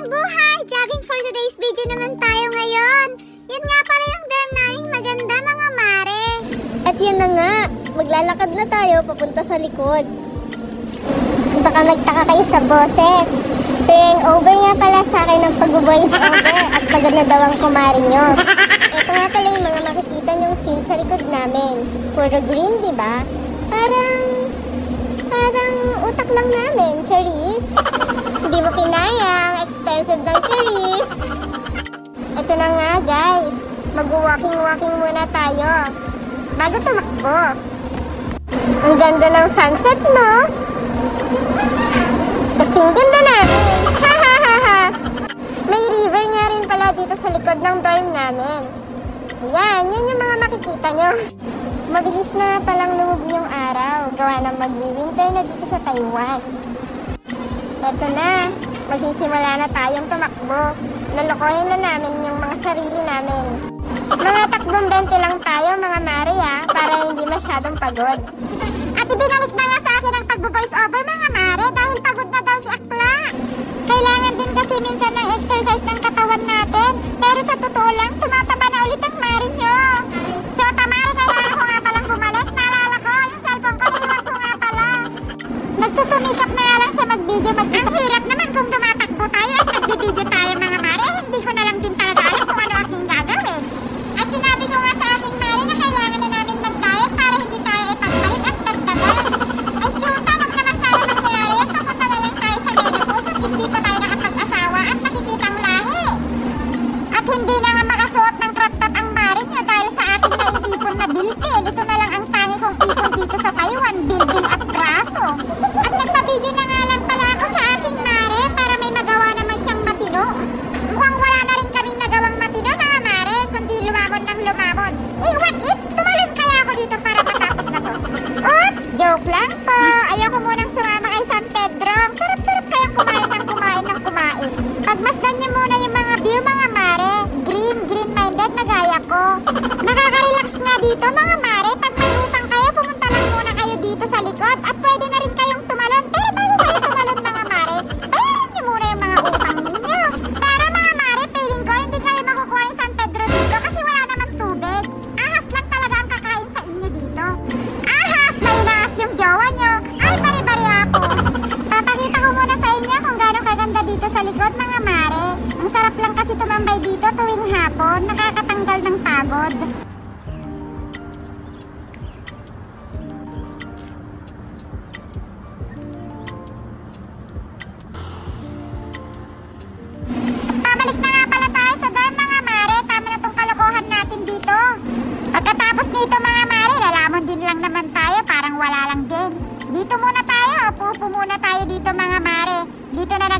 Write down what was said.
magandang buhay! Jogging for today's video naman tayo ngayon. Yan nga pala yung dorm naming maganda mga mare. At yun na nga, maglalakad na tayo papunta sa likod. Baka magtaka kayo sa boses. Turn over nga pala sa akin ng pag-voice over at pagod na daw ang kumari nyo. Ito nga pala yung mga makikita nyong scene sa likod namin. Puro green, di ba? Parang utak lang namin, Charis. Hindi mo kinayang, expensive ng Charis. Ito na nga guys, mag-walking muna tayo bago tumakbo. Ang ganda ng sunset, no? Kasing ganda namin. May river nga rin pala dito sa likod ng dorm namin. Yan yung mga makikita nyo. Mabilis na palang lumubi yung araw. Gawa ng mag-winter na dito sa Taiwan. Eto na, magsisimula na tayong tumakbo. Lulukohin na namin yung mga sarili namin. Mga takbong 20 lang tayo mga mare para hindi masyadong pagod. At ibinalik na nga sa akin ang pag-voice over mga mare dahil pagod na daw si Akla. Kailangan din kasi minsan ng exercise ng katawan natin. Pero sa totoo lang, tumataba na ulit ang mare nyo. So tamari, kailangan ko nga palang bumalik. Naalala ko, yung cellphone ko, naiwan ko nga pala. Nagsusumikap na nga lang siya mag-video. Ang hirap naman kung tumatakbo tayo at nag-video tayo mga mare. Hindi ko na lang din talaga alam kung ano aking gagawin. At sinabi ko nga sa aking mare na kailangan na namin mag-diet para hindi tayo ipagpalit at dagdagan. Ay shoota, wag naman sana mangyari at papunta na lang tayo sa menopause at hindi pa tayo nakapag-asawa at nakikitang lahi. At hindi na nga makasuot ng crop top ang mare niya dahil sa aking naiipon na bilbil. Ito na lang ang tangi kong ipon dito sa Taiwan, bilbil at braso. At nagpa-video na nga lang pala ako sa aking mare para may magawa naman siyang matino. Mukhang wala na rin kaming nagawang matino mga mare, kundi lumamon ng lumamon. Eh what if tumalon kaya ako dito para matapos na to? Oops! Joke lang po! Ayoko munang sumama kay San Pedro. Sarap-sarap kayang kumain ng kumain. Pagmasdan niyo muna yung mga view mga mare. Green-minded na gaya ko. Nakaka-relax nga dito mga mare. Pag may utang kayo, pumunta lang muna kayo dito sa likod. At pwede na rin kayong tumalon. Pero bago kayo tumalon mga mare, bayaran niyo muna yung mga utang ninyo. Pero mga mare, feeling ko hindi kayo makukuha yung San Pedro dito kasi wala naman tubig. Ahas lang talaga ang kakain sa inyo dito. Ahas! Nailaas yung jowa nyo. Ay, bari-bari ako. Papakita ko muna sa inyo kung gaano kaganda dito sa likod mga mare. Ang sarap lang kasi tumambay dito tuwing hapon. Nakakatanggal ng pagod. Pabalik na nga pala tayo sa dorm mga mare. Tama na tong kalokohan natin dito. Pagkatapos nito mga mare, lalamon din lang naman tayo. Parang wala lang din. Dito muna tayo. Upo muna tayo dito mga mare. Dito na